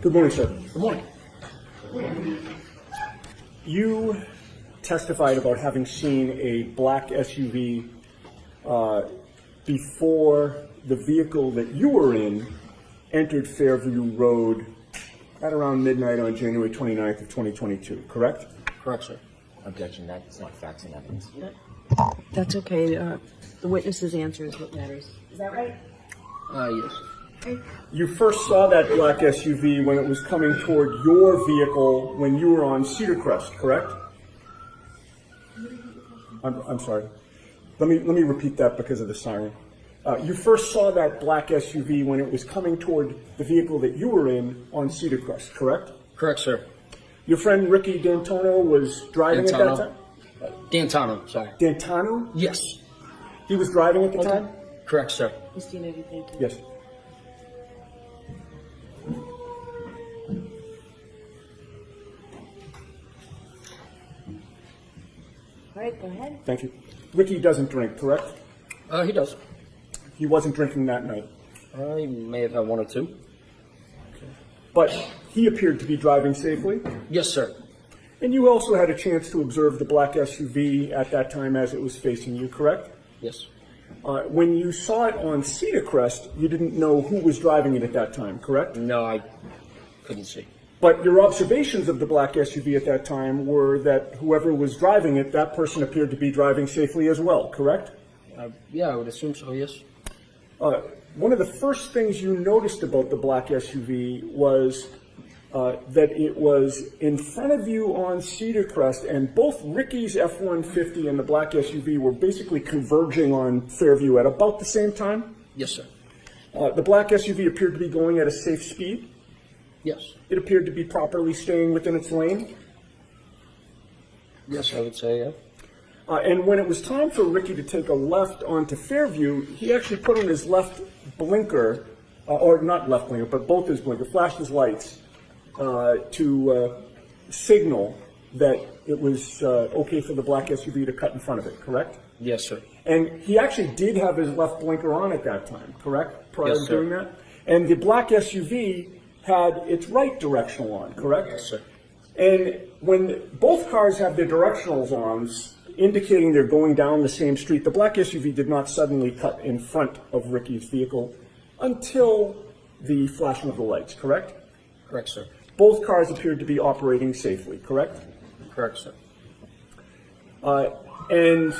Good morning, sir. Good morning. You testified about having seen a black SUV before the vehicle that you were in entered Fairview Road at around midnight on January 29th of 2022, correct? Correct, sir. Objection. That's not facts and evidence. That's okay. The witness's answer is what matters. Is that right? Yes. Okay. You first saw that black SUV when it was coming toward your vehicle when you were on Cedar Crest, correct? I'm sorry. Let me repeat that because of the siren. You first saw that black SUV when it was coming toward the vehicle that you were in on Cedar Crest, correct? Correct, sir. Your friend Ricky D'Antona was driving at that time? D'Antano, sorry. D'Antano? Yes. He was driving at the time? Correct, sir. Mr. Nagel, thank you. Yes. All right, go ahead. Thank you. Ricky doesn't drink, correct? He does. He wasn't drinking that night. He may have had one or two. But he appeared to be driving safely. Yes, sir. And you also had a chance to observe the black SUV at that time as it was facing you, correct? Yes. When you saw it on Cedar Crest, you didn't know who was driving it at that time, correct? No, I couldn't see. But your observations of the black SUV at that time were that whoever was driving it, that person appeared to be driving safely as well, correct? Yeah, I would assume so, yes. One of the first things you noticed about the black SUV was that it was in front of you on Cedar Crest, and both Ricky's F-150 and the black SUV were basically converging on Fairview at about the same time. Yes, sir. The black SUV appeared to be going at a safe speed. Yes. It appeared to be properly staying within its lane. Yes, I would say, yeah. And when it was time for Ricky to take a left onto Fairview, he actually put on his left blinker, or not left blinker, but both his blinker, flashed his lights to signal that it was okay for the black SUV to cut in front of it, correct? Yes, sir. And he actually did have his left blinker on at that time, correct? Prior Yes, to sir. doing that? And the black SUV had its right directional on, correct? Yes, sir. And when both cars have their directionals on, indicating they're going down the same street, the black SUV did not suddenly cut in front of Ricky's vehicle until the flashing of the lights, correct? Correct, sir. Both cars appeared to be operating safely, correct? Correct, sir. And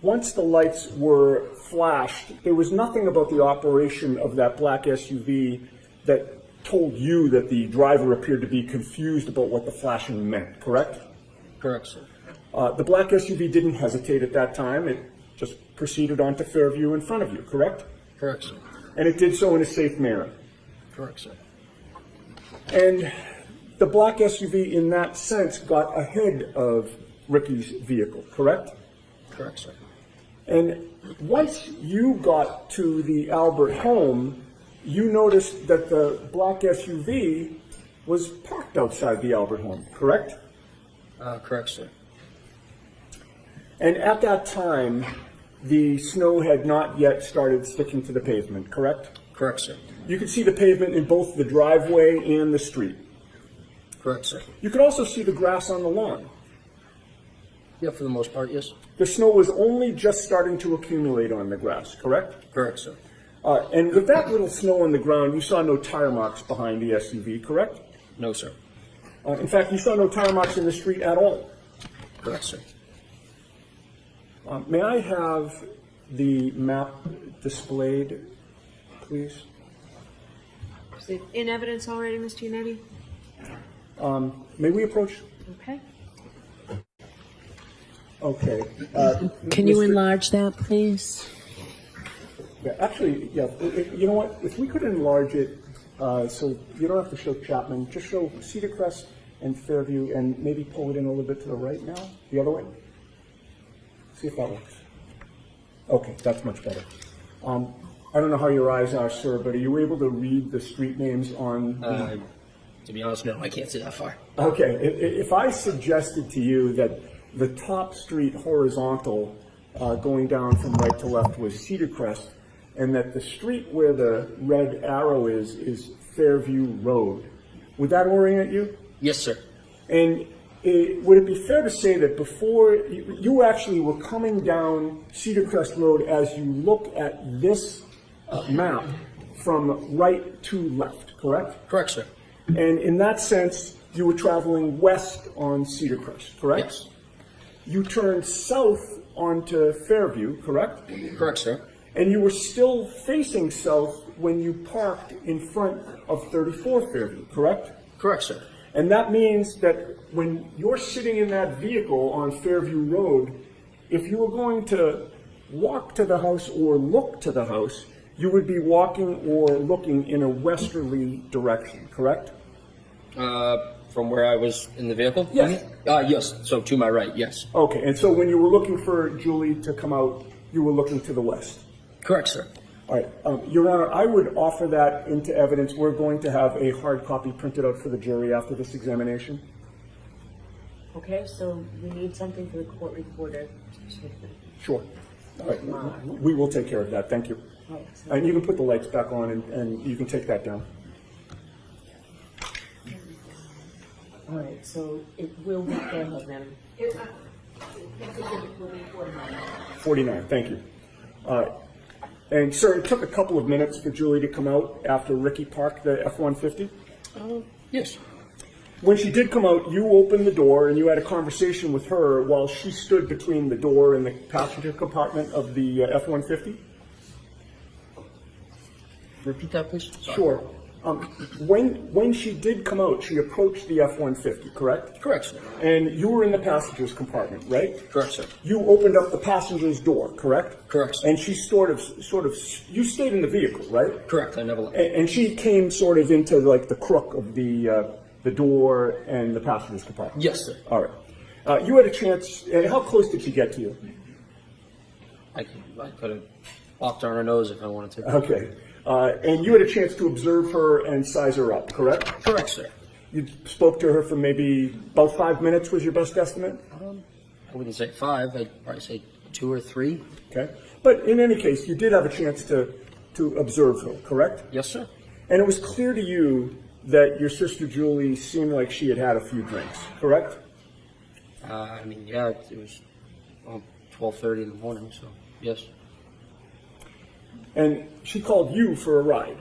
once the lights were flashed, there was nothing about the operation of that black SUV that told you that the driver appeared to be confused about what the flashing meant, correct? Correct, sir. The black SUV didn't hesitate at that time. It just proceeded onto Fairview in front of you, correct? Correct, sir. And it did so in a safe manner. Correct, sir. And the black SUV, in that sense, got ahead of Ricky's vehicle, correct? Correct, sir. And once you got to the Albert home, you noticed that the black SUV was parked outside the Albert home, correct? Correct, sir. And at that time, the snow had not yet started sticking to the pavement, correct? Correct, sir. You could see the pavement in both the driveway and the street. Correct, sir. You could also see the grass on the lawn. Yeah, for the most part, yes. The snow was only just starting to accumulate on the grass, correct? Correct, sir. And with that little snow on the ground, you saw no tire marks behind the SUV, correct? No, sir. In fact, you saw no tire marks in the street at all. Correct, sir. May I have the map displayed, please? Is it in evidence already, Mr. Yannetti? May we approach? Okay. Okay. Can you Mr. enlarge that, please? Yeah, actually, yeah. You know what? If we could enlarge it, so you don't have to show Chapman, just show Cedar Crest and Fairview, and maybe pull it in a little bit to the right now, the other way. See if that works. Okay, that's much better. I don't know how your eyes are, sir, but are you able to read the street names on the... To be honest, no, I can't see that far. Okay, if I suggested to you that the top street horizontal going down from right to left was Cedar Crest, and that the street where the red arrow is Fairview Road. Would that orient you? Yes, sir. And would it be fair to say that before you actually were coming down Cedar Crest Road as you look at this map from right to left, correct? Correct, sir. And in that sense, you were traveling west on Cedar Crest, correct? Yes. You turned south onto Fairview, correct? Correct, sir. And you were still facing south when you parked in front of 34 Fairview, correct? Correct, sir. And that means that when you're sitting in that vehicle on Fairview Road, if you were going to walk to the house or look to the house, you would be walking or looking in a westerly direction, correct? From where I was in the vehicle? Yes. Yes. So to my right, yes. Okay, and so when you were looking for Julie to come out, you were looking to the west? Correct, sir. All right, Your Honor, I would offer that into evidence. We're going to have a hard copy printed out for the jury after this examination. Okay, so we need something for the court reporter. Sure. All right, we will take care of that, thank you. Right, so- And you can put the lights back on and you can take that down. All right, so it will be, go ahead, madam. 49, thank you. And sir, it took a couple of minutes for Julie to come out after Ricky parked the F-150. Yes. When she did come out, you opened the door and you had a conversation with her while she stood between the door and the passenger compartment of the F-150? Repeat that, please. Sorry. Sure. When she did come out, she approached the F-150, correct? Correct, sir. And you were in the passenger's compartment, right? Correct, sir. You opened up the passenger's door, correct? Correct, sir. And she sort of, you stayed in the vehicle, right? Correct. I never left. And she came sort of into like the crook of the door and the passenger's compartment. Yes, sir. All right. You had a chance. How close did she get to you? I could have walked on her nose if I wanted to. Okay. And you had a chance to observe her and size her up, correct? Correct, sir. You spoke to her for maybe about 5 minutes was your best estimate? I wouldn't say 5. I'd probably say 2 or 3. Okay. But in any case, you did have a chance to observe her, correct? Yes, sir. And it was clear to you that your sister Julie seemed like she had had a few drinks, correct? I mean, yeah, it was 12:30 in the morning, so yes. And she called you for a ride,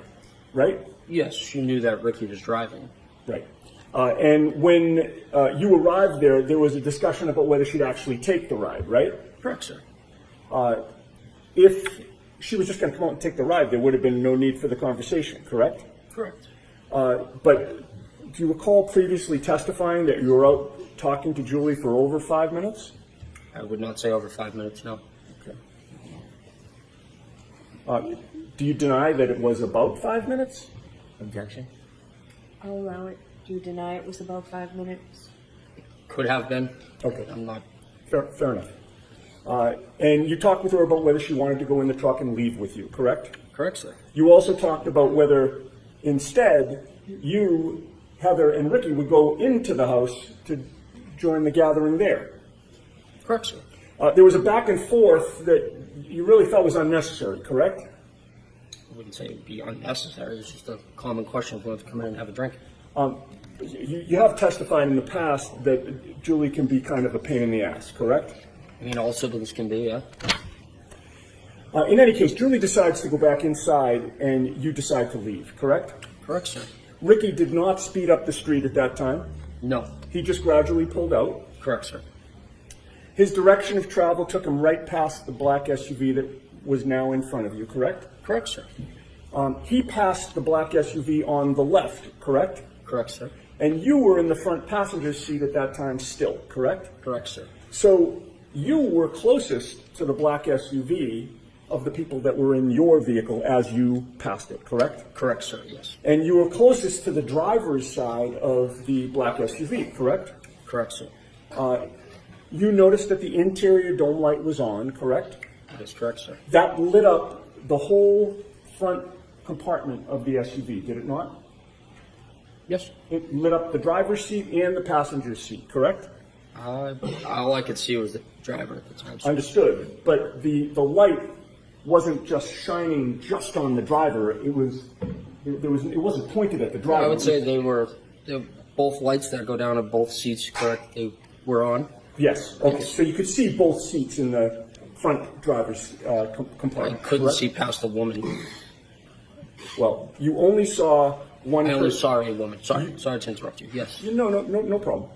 right? Yes, she knew that Ricky was driving. Right. And when you arrived there was a discussion about whether she'd actually take the ride, right? Correct, sir. If she was just going to come out and take the ride, there would have been no need for the conversation, correct? Correct. But do you recall previously testifying that you were out talking to Julie for over 5 minutes? I would not say over 5 minutes, no. Okay. Do you deny that it was about 5 minutes? Objection? I'll allow it. Do you deny it was about 5 minutes? Could have been. Okay. I'm not. Fair enough. And you talked with her about whether she wanted to go in the truck and leave with you, correct? Correct, sir. You also talked about whether instead you, Heather, and Ricky would go into the house to join the gathering there. Correct, sir. There was a back and forth that you really felt was unnecessary, correct? I wouldn't say it would be unnecessary. It's just a common question if we want to come in and have a drink. You have testified in the past that Julie can be kind of a pain in the ass, correct? I mean, all siblings can be, yeah. In any case, Julie decides to go back inside and you decide to leave, correct? Correct, sir. Ricky did not speed up the street at that time. No. He just gradually pulled out. Correct, sir. His direction of travel took him right past the black SUV that was now in front of you, correct? Correct, sir. He passed the black SUV on the left, correct? Correct, sir. And you were in the front passenger seat at that time still, correct? Correct, sir. So you were closest to the black SUV of the people that were in your vehicle as you passed it, correct? Correct, sir, yes. And you were closest to the driver's side of the black SUV, correct? Correct, sir. You noticed that the interior dome light was on, correct? That is correct, sir. That lit up the whole front compartment of the SUV, did it not? Yes. It lit up the driver's seat and the passenger seat, correct? All I could see was the driver at the time, sir. Understood. But the light wasn't just shining just on the driver. It wasn't pointed at the driver. I would say they were both lights that go down at both seats, correct? They were on. Yes. Okay. So you could see both seats in the front driver's I compartment. couldn't correct? see past the woman. Well, you only saw one. I only person. saw a woman. Sorry to interrupt you. Yes. No problem.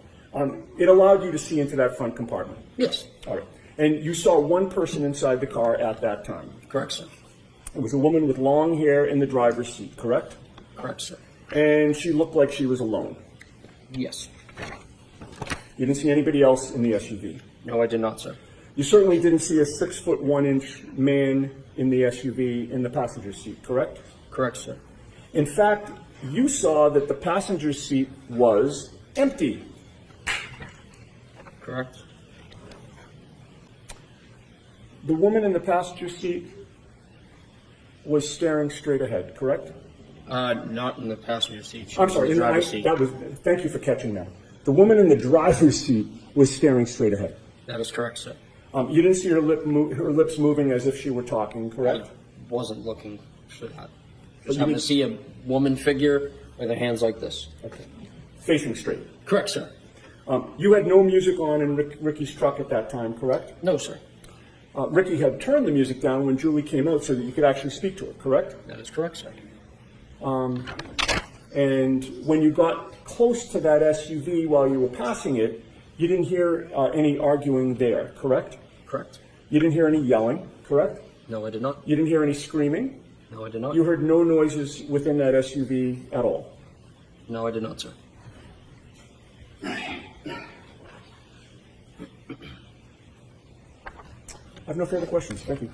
It allowed you to see into that front compartment. Yes. All right. And you saw one person inside the car at that time. Correct, sir. It was a woman with long hair in the driver's seat, correct? Correct, sir. And she looked like she was alone. Yes. You didn't see anybody else in the SUV. No, I did not, sir. You certainly didn't see a 6'1" man in the SUV in the passenger seat, correct? Correct, sir. In fact, you saw that the passenger seat was empty. Correct. The woman in the passenger seat was staring straight ahead, correct? Not in the passenger seat. She I'm was sorry. in the driver's seat. Thank you for catching that. The woman in the driver's seat was staring straight ahead. That is correct, sir. You didn't see her lips moving as if she were talking, correct? I wasn't looking for that. But Just you happened did- to see a woman figure with her hands like this. Okay. Facing straight. Correct, sir. You had no music on in Ricky's truck at that time, correct? No, sir. Ricky had turned the music down when Julie came out so that you could actually speak to her, correct? That is correct, sir. And when you got close to that SUV while you were passing it, you didn't hear any arguing there, correct? Correct. You didn't hear any yelling, correct? No, I did not. You didn't hear any screaming? No, I did not. You heard no noises within that SUV at all? No, I did not, sir. I have no further questions. Thank you.